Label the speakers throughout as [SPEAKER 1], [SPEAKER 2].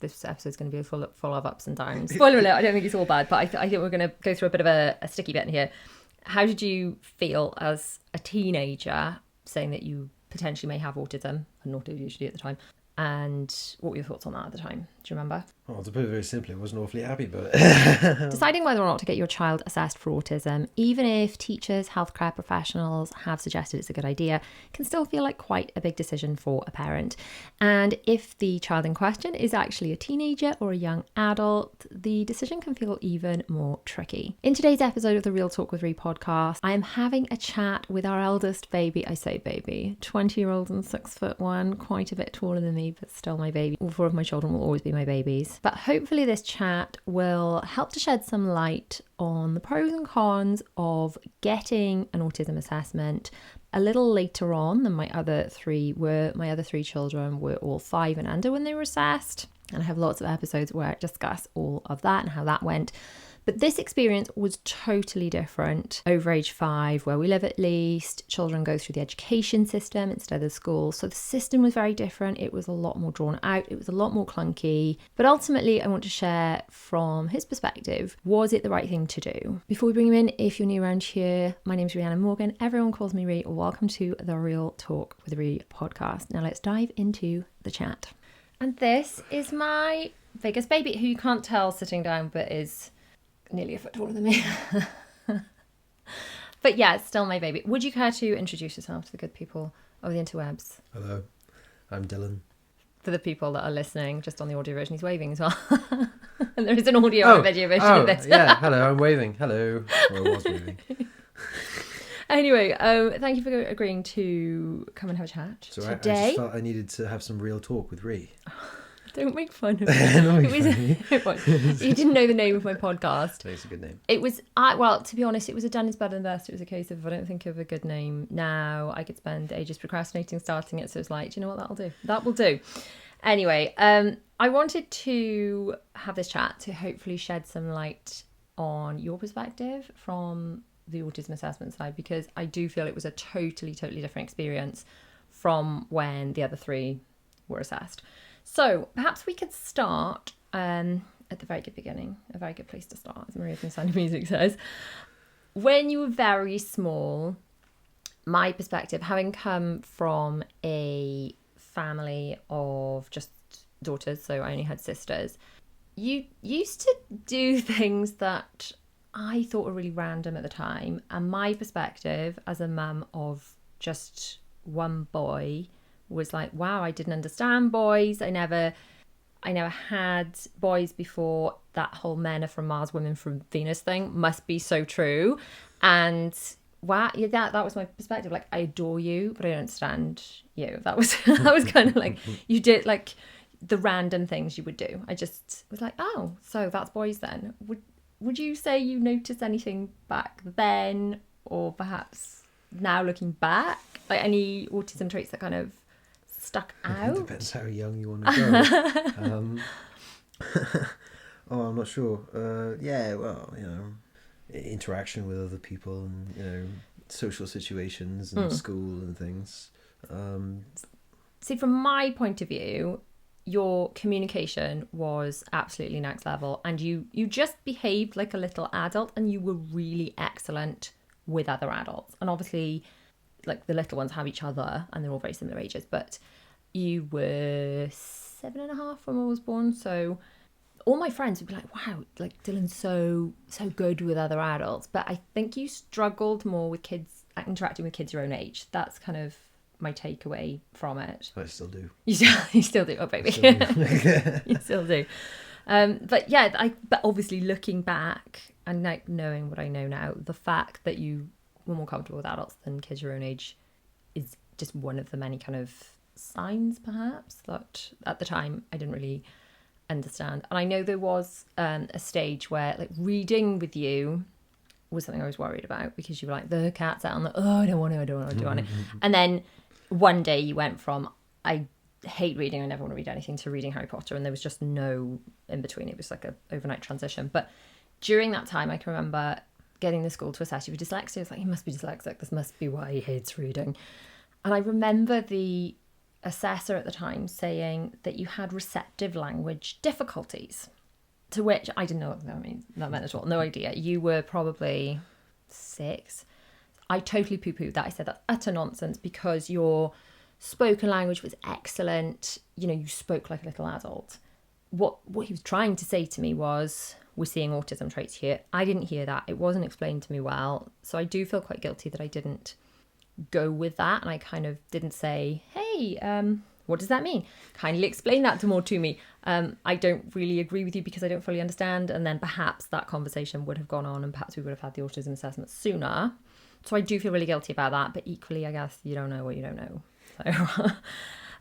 [SPEAKER 1] this episode's going to be full of ups and downs. Spoiler alert, I don't think it's all bad, but I think we're going to go through a bit of a sticky bit in here. How did you feel as a teenager saying that you potentially may have autism and not ADHD at the time? And what were your thoughts on that at the time? Do you remember?
[SPEAKER 2] Well, to put it very simply, I wasn't awfully happy, but...
[SPEAKER 1] Deciding whether or not to get your child assessed for autism, even if teachers, healthcare professionals have suggested it's a good idea, can still feel like quite a big decision for a parent. And if the child in question is actually a teenager or a young adult, the decision can feel even more tricky. In today's episode of the Real Talk with Ree podcast, I am having a chat with our eldest baby. I say baby, 20-year-old and 6'1", quite a bit taller than me, but still my baby. All four of my children will always be my babies. But hopefully this chat will help to shed some light on the pros and cons of getting an autism assessment a little later on than my other three were. My other three children were all 5 and under when they were assessed. And I have lots of episodes where I discuss all of that and how that went. But this experience was totally different over age 5, where we live at least. Children go through the education system instead of school. So the system was very different. It was a lot more drawn out. It was a lot more clunky. But ultimately, I want to share from his perspective, was it the right thing to do? Before we bring him in, if you're new around here, my name's Rhiannon Morgan. Everyone calls me Ree. Welcome to the Real Talk with Ree podcast. Now let's dive into the chat. And this is my biggest baby, who you can't tell sitting down, but is nearly a foot taller than me. But yeah, it's still my baby. Would you care to introduce yourself to the good people of the interwebs?
[SPEAKER 2] Hello, I'm Dylan.
[SPEAKER 1] For the people that are listening, just on the audio version, he's waving as well. And there is an audio and video version of this.
[SPEAKER 2] Yeah, hello, I'm waving. Hello. Well, I was waving.
[SPEAKER 1] Anyway, thank you for agreeing to come and have a chat today.
[SPEAKER 2] I just felt I needed to have some real talk with Ree.
[SPEAKER 1] Don't make fun of me. You didn't know the name of my podcast.
[SPEAKER 2] It's a good name.
[SPEAKER 1] It was, well, to be honest, it was a done is better than best. It was a case of if I don't think of a good name now, I could spend ages procrastinating starting it. So it's like, do you know what, that'll do? That will do. Anyway, I wanted to have this chat to hopefully shed some light on your perspective from the autism assessment side, because I do feel it was a totally different experience from when the other three were assessed. So perhaps we could start at the very good beginning, a very good place to start, as Maria from Sound of Music says. When you were very small, my perspective, having come from a family of just daughters, so I only had sisters, you used to do things that I thought were really random at the time. And my perspective as a mum of just one boy was like, wow, I didn't understand boys. I never had boys before. That whole men are from Mars, women from Venus thing must be so true. And wow, yeah, that was my perspective. Like, I adore you, but I don't understand you. That was kind of like, you did like the random things you would do. I just was like, oh, so that's boys then. Would you say you noticed anything back then, or perhaps now looking back, like any autism traits that kind of stuck out?
[SPEAKER 2] It depends how young you want to go. I'm not sure. Yeah, well, interaction with other people and, social situations and school and things.
[SPEAKER 1] See, from my point of view, your communication was absolutely next level, and you just behaved like a little adult, and you were really excellent with other adults. And obviously, like, the little ones have each other and they're all very similar ages, but you were 7.5 when I was born, so all my friends would be like, wow, like Dylan's so good with other adults. But I think you struggled more with kids, interacting with kids your own age. That's kind of my takeaway from it.
[SPEAKER 2] I still do.
[SPEAKER 1] You still do. Oh, baby. You still do. But yeah, but obviously looking back and like knowing what I know now, the fact that you were more comfortable with adults than kids your own age is just one of the many kind of signs, perhaps, that at the time I didn't really understand. And I know there was a stage where like reading with you was something I was worried about, because you were like, the cat's out on the, I don't want to. And then one day you went from, I hate reading, I never want to read anything, to reading Harry Potter, and there was just no in between. It was like a overnight transition. But during that time, I can remember getting the school to assess you for dyslexia. It's like, he must be dyslexic, this must be why he hates reading. And I remember the assessor at the time saying that you had receptive language difficulties, to which I didn't know what that meant at all. No idea. You were probably 6. I totally poo-pooed that. I said that's utter nonsense because your spoken language was excellent. You know, you spoke like a little adult. What he was trying to say to me was, we're seeing autism traits here. I didn't hear that. It wasn't explained to me well. So I do feel quite guilty that I didn't go with that. And I kind of didn't say, hey, what does that mean? Kindly explain that more to me. I don't really agree with you because I don't fully understand. And then perhaps that conversation would have gone on and perhaps we would have had the autism assessment sooner. So I do feel really guilty about that. But equally, I guess you don't know what you don't know.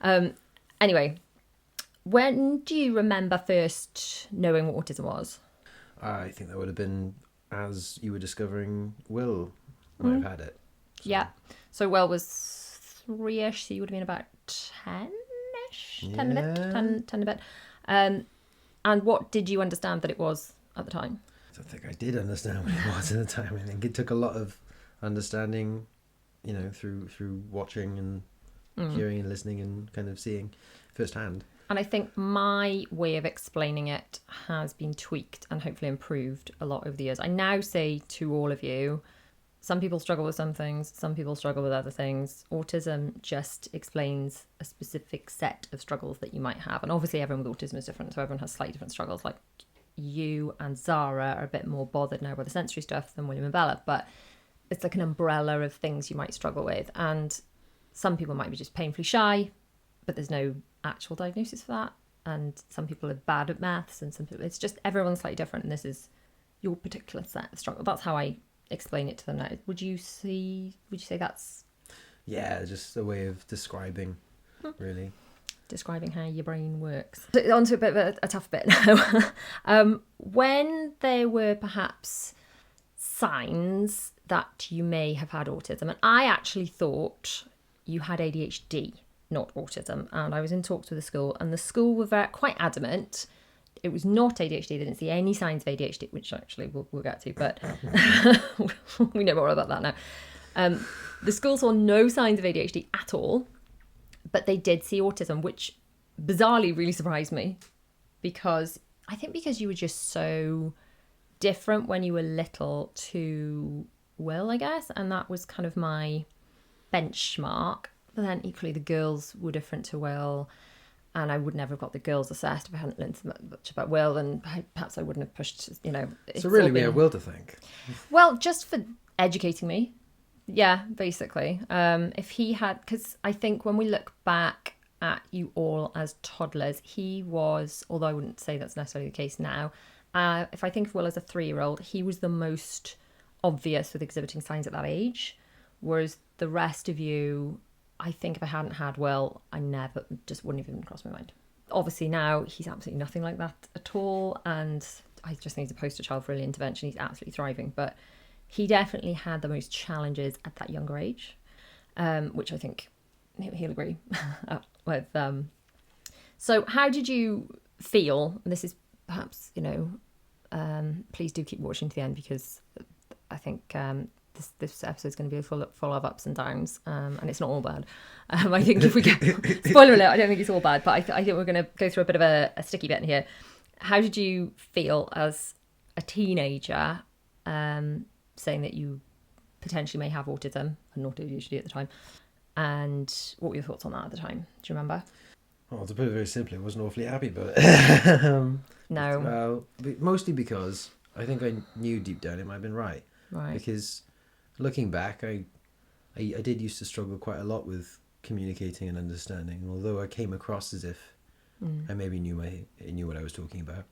[SPEAKER 1] So anyway, when do you remember first knowing what autism was?
[SPEAKER 2] I think that would have been as you were discovering Will might have had it. So.
[SPEAKER 1] Yeah. So Will was 3-ish, so you would have been about 10-ish? 10
[SPEAKER 2] Yeah.
[SPEAKER 1] a bit? 10 a bit. And what did you understand that it was at the time?
[SPEAKER 2] I don't think I did understand what it was at the time. I think it took a lot of understanding, you know, through watching and hearing and listening and kind of seeing firsthand.
[SPEAKER 1] And I think my way of explaining it has been tweaked and hopefully improved a lot over the years. I now say to all of you, some people struggle with some things, some people struggle with other things. Autism just explains a specific set of struggles that you might have. And obviously everyone with autism is different, so everyone has slightly different struggles. Like you and Zara are a bit more bothered now by the sensory stuff than William and Bella, but it's like an umbrella of things you might struggle with. And some people might be just painfully shy, but there's no actual diagnosis for that. And some people are bad at maths, and some people, it's just everyone's slightly different, and this is your particular set of struggle. That's how I explain it to them now. Would you say that's
[SPEAKER 2] just a way of describing really
[SPEAKER 1] describing how your brain works? So on to a bit of a tough bit now. When there were perhaps signs that you may have had autism, and I actually thought you had ADHD, not autism, and I was in talks with the school, and the school were quite adamant it was not ADHD. They didn't see any signs of ADHD, which actually we'll get to, but we know more about that now. The school saw no signs of ADHD at all, but they did see autism, which bizarrely really surprised me because you were just so different when you were little to Will, I guess, and that was kind of my benchmark. But then equally the girls were different to Will, and I would never have got the girls assessed if I hadn't learned so much about Will, and perhaps I wouldn't have pushed, you know.
[SPEAKER 2] So really we have Will to thank.
[SPEAKER 1] Well, just for educating me. Yeah, basically. If he had, because I think when we look back at you all as toddlers, he was, although I wouldn't say that's necessarily the case now, if I think of Will as a 3-year-old, he was the most obvious with exhibiting signs at that age, whereas the rest of you, I think if I hadn't had Will, I never, just wouldn't have even crossed my mind. Obviously now he's absolutely nothing like that at all, and I just think he's a poster child for early intervention. He's absolutely thriving, but he definitely had the most challenges at that younger age, which I think he'll agree with. So how did you feel? This is perhaps, you know, please do keep watching to the end, because I think this episode is going to be full of ups and downs, and it's not all bad. I think if we get spoiler alert, I don't think it's all bad, but I think we're going to go through a bit of a sticky bit in here. How did you feel as a teenager, saying that you potentially may have autism and not ADHD at the time, and what were your thoughts on that at the time? Do you remember?
[SPEAKER 2] Well, to put it very simply, I wasn't awfully happy about it.
[SPEAKER 1] No.
[SPEAKER 2] Well, mostly because I think I knew deep down it might have been right.
[SPEAKER 1] Right.
[SPEAKER 2] Because looking back, I did used to struggle quite a lot with communicating and understanding, although I came across as if I maybe knew what I was talking about.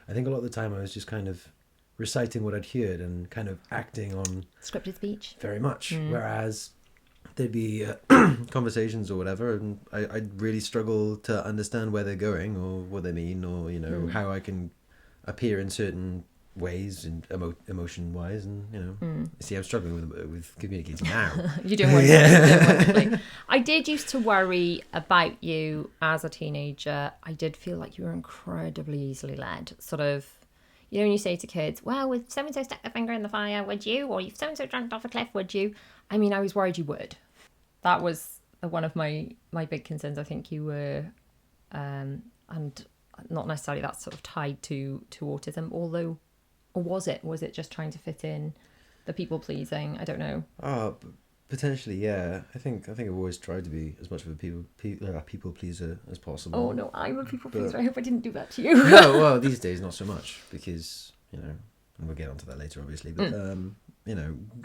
[SPEAKER 2] I think a lot of the time I was just kind of reciting what I'd heard and kind of acting on
[SPEAKER 1] Scripted speech.
[SPEAKER 2] very much, whereas there'd be conversations or whatever, and I'd really struggle to understand where they're going or what they mean, or, you know, how I can appear in certain ways and emotion wise, and, you know, see, I'm struggling with communicating now.
[SPEAKER 1] You're doing wonderfully. I did used to worry about you as a teenager. I did feel like you were incredibly easily led, sort of. You know, when you say to kids, well, would so-and-so stick their finger in the fire, would you? Or if so-and-so jumped off a cliff, would you? I mean, I was worried you would. That was one of my big concerns. I think you were, and not necessarily that's sort of tied to autism, although, or was it just trying to fit in, the people pleasing? I don't know.
[SPEAKER 2] Potentially, yeah. I think I've always tried to be as much of a people pleaser as possible.
[SPEAKER 1] Oh no, I'm a people pleaser. I hope I didn't do that to you.
[SPEAKER 2] No, well, these days not so much, because and we'll get onto that later, obviously. But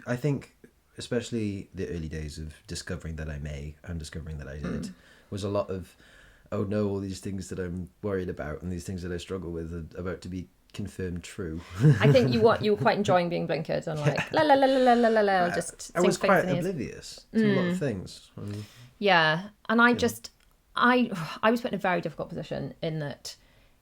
[SPEAKER 2] I think especially the early days of discovering that I may and discovering that I did was a lot of, oh no, all these things that I'm worried about and these things that I struggle with are about to be confirmed true.
[SPEAKER 1] I think you were quite enjoying being blinkered and like la la la la la la la.
[SPEAKER 2] I was quite oblivious to a lot of things.
[SPEAKER 1] Yeah, and I was put in a very difficult position in that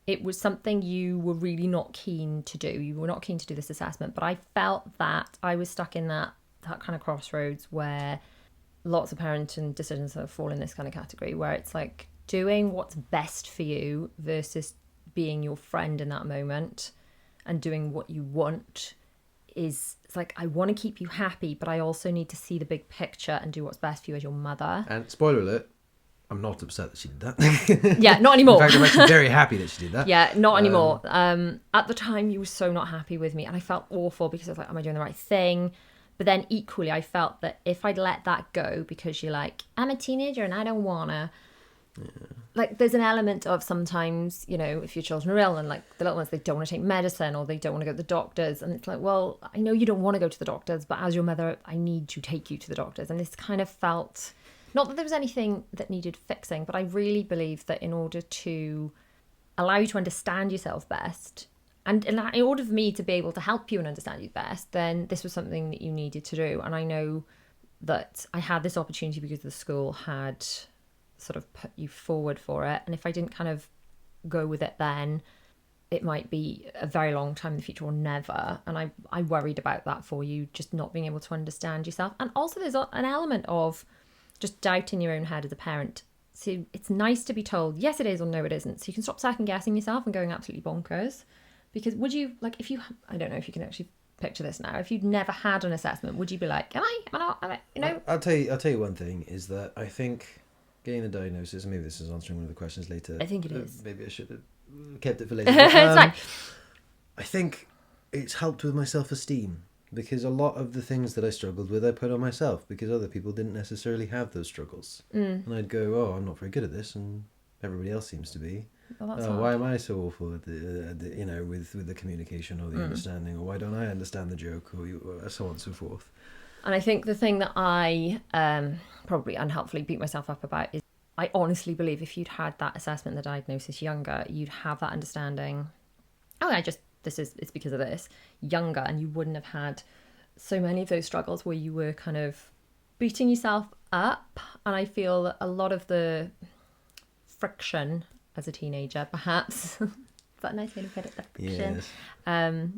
[SPEAKER 1] it was something you were really not keen to do. You were not keen to do this assessment, but I felt that I was stuck in that kind of crossroads where lots of parenting decisions sort of fall in this kind of category, where it's like doing what's best for you versus being your friend in that moment and doing what you want. It's like, I want to keep you happy, but I also need to see the big picture and do what's best for you as your mother.
[SPEAKER 2] And spoiler alert, I'm not upset that she did that.
[SPEAKER 1] Yeah, not anymore.
[SPEAKER 2] In fact, I'm actually very happy that she did that.
[SPEAKER 1] Yeah, not anymore. At the time, you were so not happy with me, and I felt awful because I was like, am I doing the right thing? But then equally, I felt that if I'd let that go because you're like, I'm a teenager and I don't wanna. Yeah. Like, there's an element of sometimes, if your children are ill and like the little ones, they don't want to take medicine or they don't want to go to the doctors. And it's like, well, I know you don't want to go to the doctors, but as your mother, I need to take you to the doctors. And this kind of felt, not that there was anything that needed fixing, but I really believe that in order to allow you to understand yourself best, and in order for me to be able to help you and understand you best, then this was something that you needed to do. And I know that I had this opportunity because the school had sort of put you forward for it. And if I didn't kind of go with it then, it might be a very long time in the future or never. And I worried about that for you, just not being able to understand yourself. And also there's an element of just doubt in your own head as a parent. So it's nice to be told, yes, it is, or no, it isn't. So you can stop second guessing yourself and going absolutely bonkers. Because would you, like, if you, I don't know if you can actually picture this now, if you'd never had an assessment, would you be like, am I not,
[SPEAKER 2] I'll tell you one thing, is that I think getting the diagnosis, maybe this is answering one of the questions later.
[SPEAKER 1] I think it is.
[SPEAKER 2] Maybe I should have kept it for later.
[SPEAKER 1] It's fine.
[SPEAKER 2] I think it's helped with my self-esteem, because a lot of the things that I struggled with, I put on myself because other people didn't necessarily have those struggles. And I'd go, oh, I'm not very good at this, and everybody else seems to be.
[SPEAKER 1] Well,
[SPEAKER 2] why am I so awful at with the communication or the understanding, or why don't I understand the joke, or so on and so forth.
[SPEAKER 1] And I think the thing that I probably unhelpfully beat myself up about is I honestly believe if you'd had that assessment, the diagnosis younger, you'd have that understanding. Oh, it's because of this, younger, and you wouldn't have had so many of those struggles where you were kind of beating yourself up. And I feel that a lot of the friction as a teenager, perhaps, is that a nice way to put it? The friction. Yes.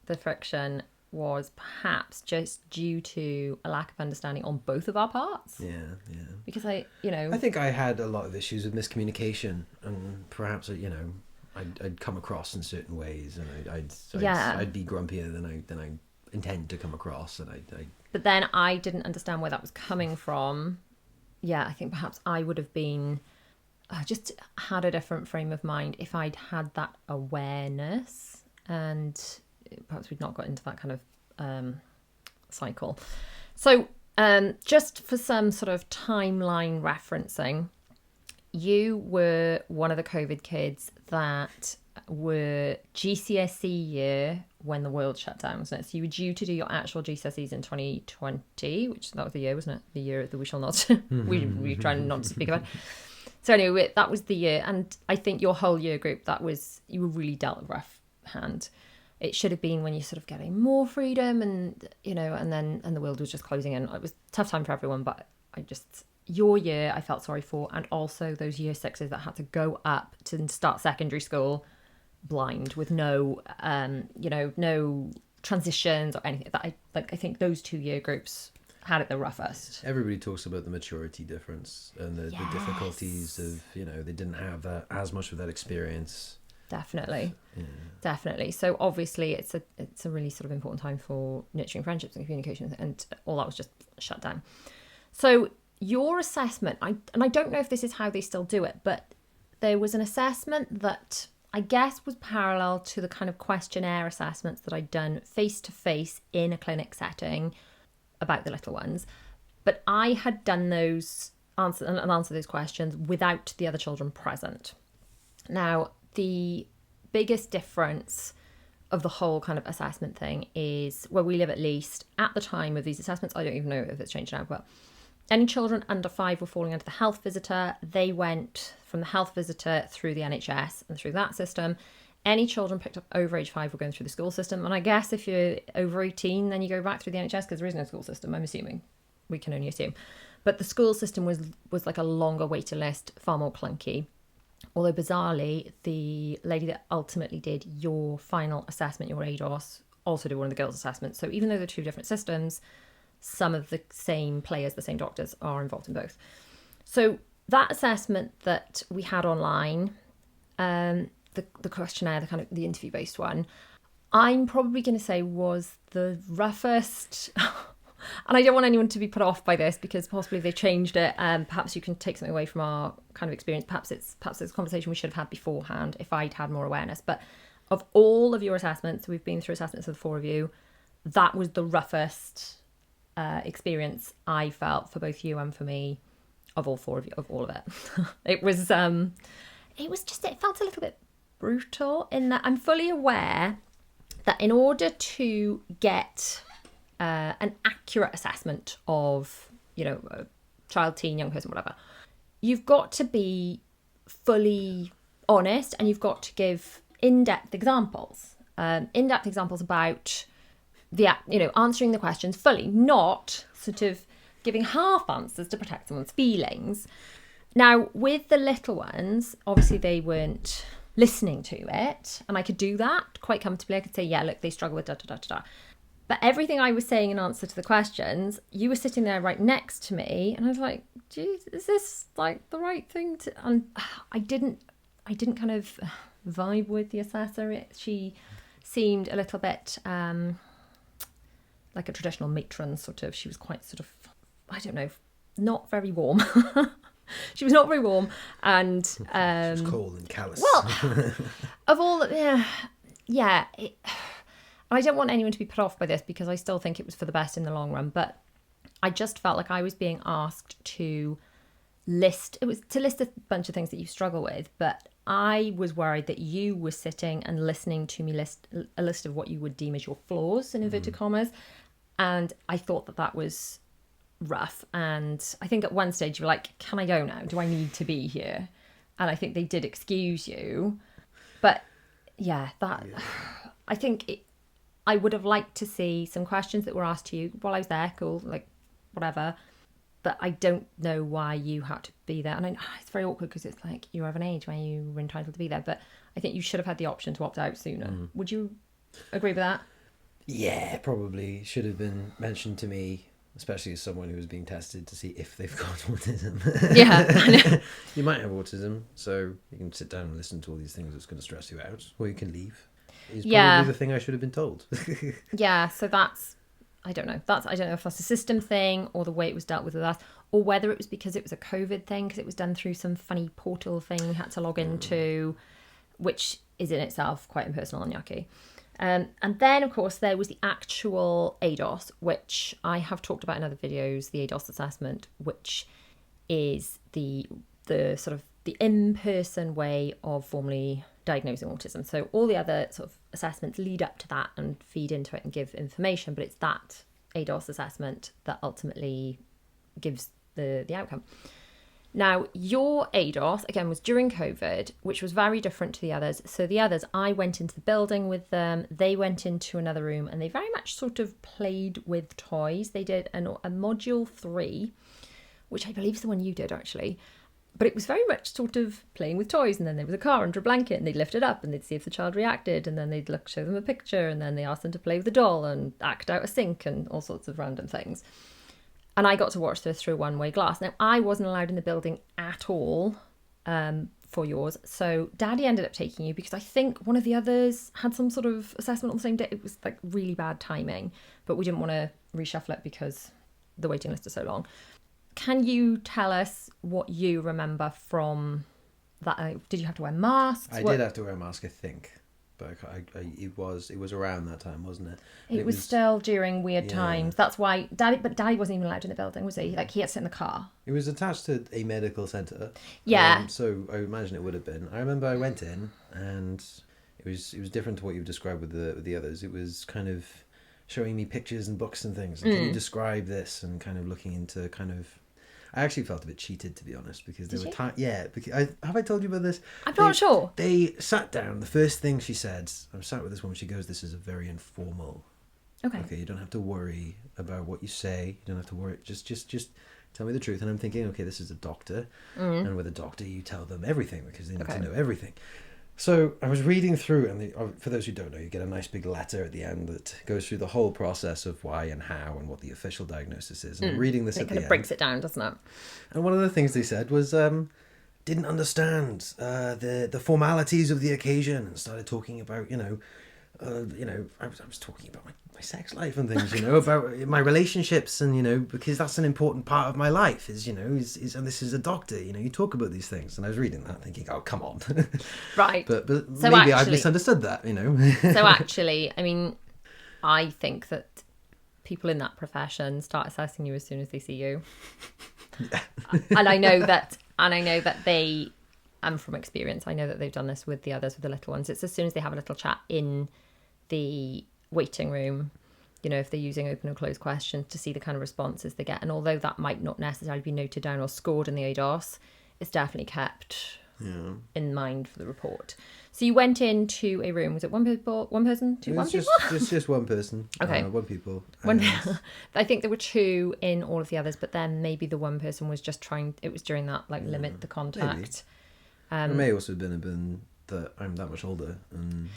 [SPEAKER 1] The friction was perhaps just due to a lack of understanding on both of our parts. Yeah. Because I think I had a lot of issues with miscommunication, and perhaps I'd come across in certain ways, and I'd be grumpier than I intend to come across, and But then I didn't understand where that was coming from. Yeah, I think perhaps I would have been. I just had a different frame of mind if I'd had that awareness, and perhaps we'd not got into that kind of cycle. So just for some sort of timeline referencing, you were one of the COVID kids that were GCSE year when the world shut down, wasn't it? So you were due to do your actual GCSEs in 2020, which that was the year, wasn't it? The year that we shall not, we try not to speak about. So anyway, that was the year. And I think your whole year group, you were really dealt a rough hand. It should have been when you're sort of getting more freedom and the world was just closing in. It was a tough time for everyone, but your year I felt sorry for. And also those year sixes that had to go up to start secondary school blind with no transitions or anything. I think those 2 year groups had it the roughest. Everybody
[SPEAKER 2] talks about the maturity difference and the difficulties of, they didn't have as much of that experience.
[SPEAKER 1] Definitely. Yeah. Definitely. So obviously it's a really sort of important time for nurturing friendships and communication, and all that was just shut down. So your assessment, and I don't know if this is how they still do it, but there was an assessment that I guess was parallel to the kind of questionnaire assessments that I'd done face-to-face in a clinic setting about the little ones. But I had done those answer those questions without the other children present. Now, the biggest difference of the whole kind of assessment thing is where we live, at least at the time of these assessments, I don't even know if it's changed now, but any children under 5 were falling under the health visitor. They went from the health visitor through the NHS and through that system. Any children picked up over age 5 were going through the school system. And I guess if you're over 18, then you go back through the NHS because there is no school system, I'm assuming. We can only assume. But the school system was like a longer waiting list, far more clunky. Although bizarrely, the lady that ultimately did your final assessment, your ADOS, also did one of the girls' assessments. So even though they're two different systems, some of the same players, the same doctors, are involved in both. So that assessment that we had online, the questionnaire, the kind of the interview-based one, I'm probably going to say was the roughest. And I don't want anyone to be put off by this because possibly they changed it. Perhaps you can take something away from our kind of experience. Perhaps it's a conversation we should have had beforehand if I'd had more awareness. But of all of your assessments, we've been through assessments of the 4 of you, that was the roughest experience I felt for both you and for me of all 4 of you, of all of it. It was just, it felt a little bit brutal in that I'm fully aware that in order to get an accurate assessment of, a child, teen, young person, whatever, you've got to be fully honest and you've got to give in-depth examples about answering the questions fully, not sort of giving half answers to protect someone's feelings. Now, with the little ones, obviously they weren't listening to it, and I could do that quite comfortably. I could say, yeah, look, they struggle with da-da-da-da-da. But everything I was saying in answer to the questions, you were sitting there right next to me, and I was like, geez, is this like the right thing to... And I didn't kind of vibe with the assessor. She seemed a little bit like a traditional matron, sort of. She was quite sort of, I don't know, not very warm. She was not very warm, and
[SPEAKER 2] she was cold and callous.
[SPEAKER 1] Well, of all, yeah. I don't want anyone to be put off by this because I still think it was for the best in the long run. But I just felt like I was being asked to list a bunch of things that you struggle with, but I was worried that you were sitting and listening to me list a list of what you would deem as your flaws, in inverted commas, and I thought that was rough. And I think at one stage you were like, can I go now? Do I need to be here? And I think they did excuse you. But I think I would have liked to see some questions that were asked to you while I was there, cool, like whatever. But I don't know why you had to be there. And it's very awkward because it's like you're of an age where you were entitled to be there. But I think you should have had the option to opt out sooner. Would you agree with that?
[SPEAKER 2] Yeah, probably should have been mentioned to me, especially as someone who was being tested to see if they've got autism.
[SPEAKER 1] Yeah.
[SPEAKER 2] You might have autism, so you can sit down and listen to all these things that's going to stress you out, or you can leave. Is probably the thing I should have been told.
[SPEAKER 1] Yeah, so I don't know if that's a system thing or the way it was dealt with us, or whether it was because it was a COVID thing, because it was done through some funny portal thing we had to log into, which is in itself quite impersonal and yucky. And then, of course, there was the actual ADOS, which I have talked about in other videos, the ADOS assessment, which is the sort of the in-person way of formally diagnosing autism. So all the other sort of assessments lead up to that and feed into it and give information, but it's that ADOS assessment that ultimately gives the outcome. Now, your ADOS, again, was during COVID, which was very different to the others. So the others, I went into the building with them, they went into another room, and they very much sort of played with toys. They did a module 3, which I believe is the one you did, actually. But it was very much sort of playing with toys, and then there was a car under a blanket, and they'd lift it up, and they'd see if the child reacted, and then they'd show them a picture, and then they asked them to play with the doll and act out a sink and all sorts of random things. And I got to watch this through a one-way glass. Now, I wasn't allowed in the building at all for yours, so Daddy ended up taking you because I think one of the others had some sort of assessment on the same day. It was like really bad timing, but we didn't want to reshuffle it because the waiting list is so long. can you tell us what you remember from that? Did you have to wear masks?
[SPEAKER 2] I did have to wear a mask, I think. But it was around that time, wasn't it?
[SPEAKER 1] It was still during weird times. That's why Daddy wasn't even allowed in the building, was he? Like, he had to sit in the car.
[SPEAKER 2] It was attached to a medical centre.
[SPEAKER 1] Yeah.
[SPEAKER 2] So I imagine it would have been. I remember I went in, and it was different to what you've described with the others. It was kind of showing me pictures and books and things. And can you describe this? And kind of looking into kind of. I actually felt a bit cheated, to be honest, because there were times. Yeah, because have I told you about this?
[SPEAKER 1] I'm not sure.
[SPEAKER 2] They sat down. The first thing she said, I'm sat with this woman. She goes, "This is a very informal. Okay, you don't have to worry about what you say. You don't have to worry. Just tell me the truth." And I'm thinking, okay, this is a doctor, and with a doctor, you tell them everything because they need to know everything. So I was reading through, and for those who don't know, you get a nice big letter at the end that goes through the whole process of why and how and what the official diagnosis is. And I'm reading this at the end. It kind of
[SPEAKER 1] breaks it down, doesn't it?
[SPEAKER 2] And one of the things they said was, didn't understand the formalities of the occasion, and started talking about, I was talking about my sex life and things, about my relationships, and because that's an important part of my life is and this is a doctor, you talk about these things. And I was reading that thinking, oh, come on.
[SPEAKER 1] Right.
[SPEAKER 2] but so maybe I've misunderstood that.
[SPEAKER 1] So actually, I mean, I think that people in that profession start assessing you as soon as they see you. Yeah. and I know that they, and from experience, I know that they've done this with the others, with the little ones. It's as soon as they have a little chat in the waiting room, if they're using open or closed questions, to see the kind of responses they get. And although that might not necessarily be noted down or scored in the ADOS, it's definitely kept in mind for the report. So you went into a room. Was it one person, two people?
[SPEAKER 2] Just one person.
[SPEAKER 1] Okay.
[SPEAKER 2] One people.
[SPEAKER 1] I think there were two in all of the others, but then maybe the one person was just it was during that, limit the contact.
[SPEAKER 2] It may also have been that I'm that much older, and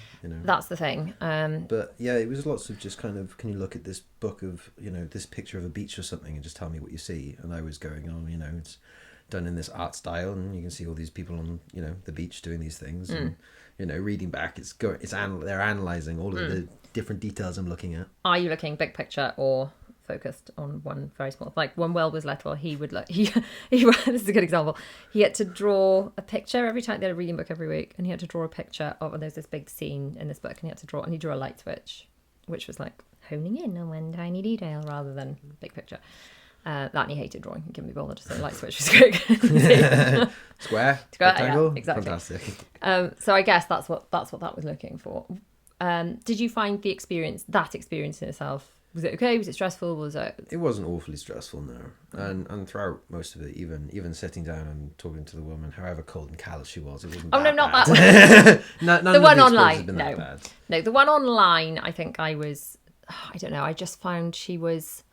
[SPEAKER 1] that's the thing.
[SPEAKER 2] But yeah, it was lots of just kind of, can you look at this book of this picture of a beach or something and just tell me what you see? And I was going, it's done in this art style, and you can see all these people on the beach doing these things, and reading back, they're analysing all of the different details I'm looking at. Are
[SPEAKER 1] you looking big picture or focused on one very small? Like when Will was little, he would he this is a good example. He had to draw a picture every time. They had a reading book every week, and he had to draw a picture of, and there's this big scene in this book, and he had to draw, and he drew a light switch, which was like honing in on one tiny detail rather than big picture. That, and he hated drawing. He couldn't be bothered, so light switch was great.
[SPEAKER 2] Square, rectangle,
[SPEAKER 1] yeah, exactly.
[SPEAKER 2] Fantastic.
[SPEAKER 1] So I guess that's what that was looking for. Did you find that experience in itself? Was it okay? Was it stressful? Was it?
[SPEAKER 2] It wasn't awfully stressful, no. And throughout most of it, even sitting down and talking to the woman, however cold and callous she was, it wasn't.
[SPEAKER 1] Oh, no, not
[SPEAKER 2] bad.
[SPEAKER 1] That one.
[SPEAKER 2] The
[SPEAKER 1] one online, no. The one online, I think I don't know. I just found she was.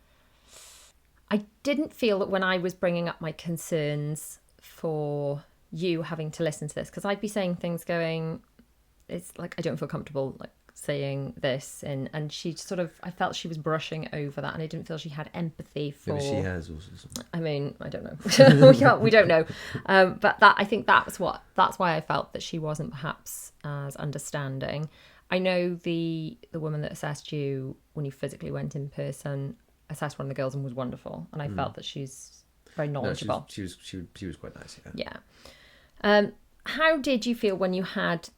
[SPEAKER 1] I didn't feel that when I was bringing up my concerns for you having to listen to this, because I'd be saying things going, it's like, I don't feel comfortable saying this, and she sort of, I felt she was brushing over that, and I didn't feel she had empathy for.
[SPEAKER 2] Maybe she has also.
[SPEAKER 1] I mean, I don't know. we don't know, but I think that's why I felt that she wasn't perhaps as understanding. I know the woman that assessed you when you physically went in person assessed one of the girls and was wonderful, and I felt that she's very knowledgeable.
[SPEAKER 2] No, she was quite nice.
[SPEAKER 1] Yeah. How did you feel when you had?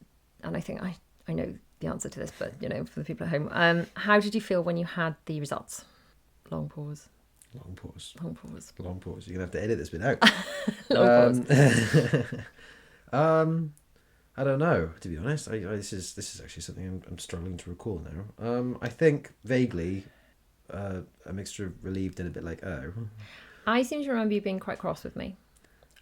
[SPEAKER 1] And I think I know the answer to this, but for the people at home, how did you feel when you had the results? Long pause.
[SPEAKER 2] You're gonna have to edit this bit out.
[SPEAKER 1] Long
[SPEAKER 2] pause. I don't know, to be honest. This is actually something I'm struggling to recall now. I think vaguely. A mixture of relieved and a bit like, oh.
[SPEAKER 1] I seem to remember you being quite cross with me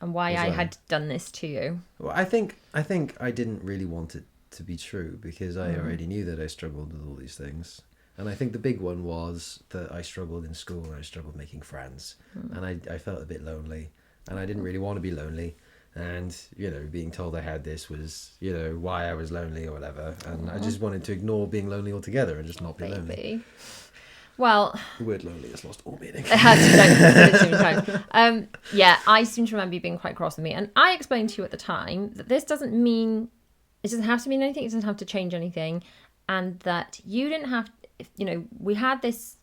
[SPEAKER 1] and why I had done this to you.
[SPEAKER 2] Well, I think I didn't really want it to be true, because I already knew that I struggled with all these things. And I think the big one was that I struggled in school, and I struggled making friends. And I felt a bit lonely, and I didn't really want to be lonely. And, being told I had this was, why I was lonely or whatever. And I just wanted to ignore being lonely altogether and just not be lonely.
[SPEAKER 1] Well,
[SPEAKER 2] the word lonely has lost all meaning. It
[SPEAKER 1] has too many times. Yeah, I seem to remember you being quite cross with me, and I explained to you at the time that this doesn't have to mean anything. It doesn't have to change anything, and that you didn't have. We had this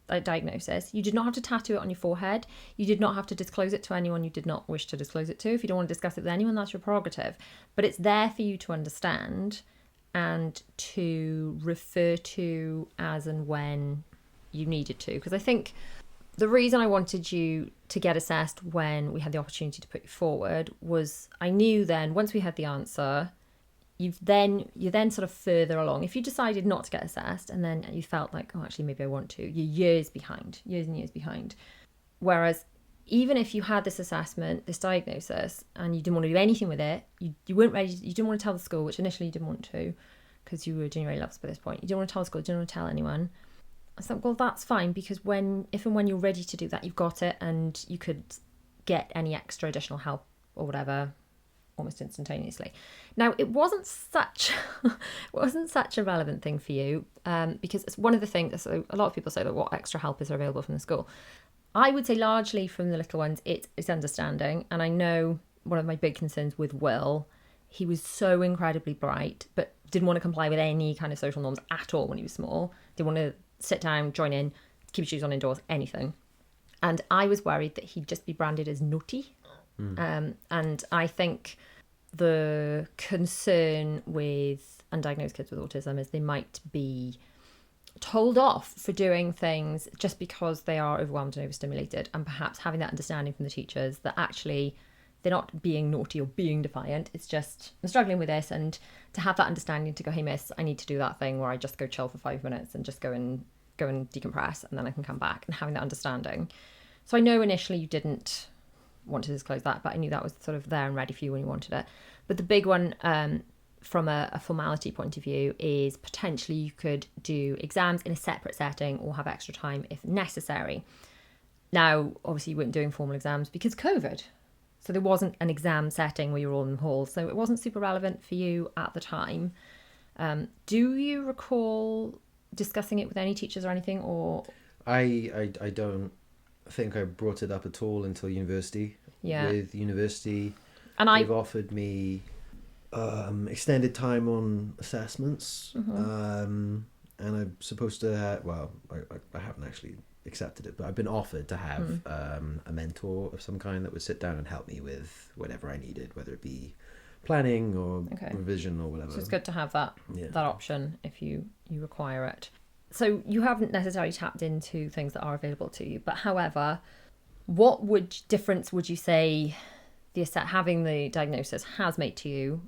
[SPEAKER 1] diagnosis. You did not have to tattoo it on your forehead. You did not have to disclose it to anyone you did not wish to disclose it to. If you don't want to discuss it with anyone, that's your prerogative. But it's there for you to understand and to refer to as and when you needed to. Because I think the reason I wanted you to get assessed when we had the opportunity to put you forward was I knew then, once we had the answer, you're then sort of further along. If you decided not to get assessed and then you felt like, oh, actually, maybe I want to, you're years and years behind. Whereas even if you had this assessment, this diagnosis, and you didn't want to do anything with it, you weren't ready, you didn't want to tell the school, which initially you didn't want to, because you were genuinely loved by this point. You didn't want to tell the school, you didn't want to tell anyone. I thought, well, that's fine, because if and when you're ready to do that, you've got it, and you could get any extra additional help or whatever almost instantaneously. Now, it wasn't such a relevant thing for you, because it's one of the things. So a lot of people say that what extra help is available from the school. I would say largely from the little ones, it's understanding. And I know one of my big concerns with Will, he was so incredibly bright, but didn't want to comply with any kind of social norms at all when he was small. Didn't want to sit down, join in, keep his shoes on indoors, anything. And I was worried that he'd just be branded as naughty. And I think the concern with undiagnosed kids with autism is they might be told off for doing things just because they are overwhelmed and overstimulated, and perhaps having that understanding from the teachers that actually they're not being naughty or being defiant. It's just, I'm struggling with this, and to have that understanding to go, hey miss, I need to do that thing where I just go chill for 5 minutes and just go and decompress, and then I can come back, and having that understanding. So I know initially you didn't want to disclose that, but I knew that was sort of there and ready for you when you wanted it. But the big one, from a formality point of view, is potentially you could do exams in a separate setting or have extra time if necessary. Now, obviously you weren't doing formal exams because COVID. So there wasn't an exam setting where you were all in the hall. So it wasn't super relevant for you at the time. Do you recall discussing it with any teachers or anything? Or
[SPEAKER 2] I don't think I brought it up at all until university.
[SPEAKER 1] Yeah.
[SPEAKER 2] With university,
[SPEAKER 1] and
[SPEAKER 2] they've offered me extended time on assessments. And I'm supposed to have, well, I haven't actually accepted it, but I've been offered to have a mentor of some kind that would sit down and help me with whatever I needed, whether it be planning or revision or whatever.
[SPEAKER 1] So it's good to have that option if you require it. So you haven't necessarily tapped into things that are available to you, but however, what difference would you say having the diagnosis has made to you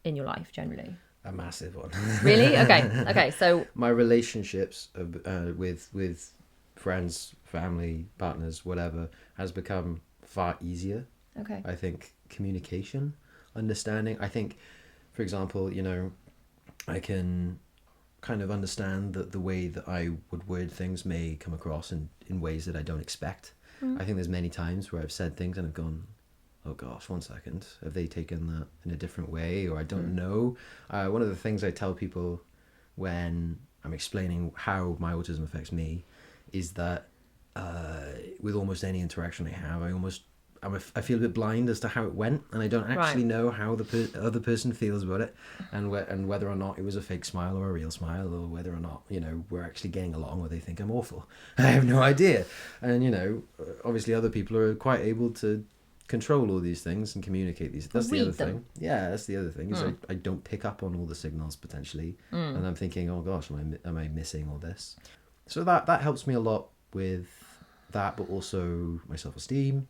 [SPEAKER 1] in your life generally?
[SPEAKER 2] A massive one.
[SPEAKER 1] Really? Okay. So
[SPEAKER 2] my relationships with friends, family, partners, whatever, has become far easier.
[SPEAKER 1] Okay.
[SPEAKER 2] I think communication, understanding. I think, for example, I can kind of understand that the way that I would word things may come across in ways that I don't expect. I think there's many times where I've said things and I've gone, oh gosh, 1 second, have they taken that in a different way, or I don't know. One of the things I tell people when I'm explaining how my autism affects me is that with almost any interaction I have, I feel a bit blind as to how it went, and I don't actually know how the other person feels about it, and whether or not it was a fake smile or a real smile, or whether or not we're actually getting along, or they think I'm awful. I have no idea. And obviously other people are quite able to control all these things and communicate these. That's the other thing. Yeah, that's the other thing. Is I don't pick up on all the signals potentially, and I'm thinking, oh gosh, am I missing all this? So that helps me a lot with that, but also my self-esteem.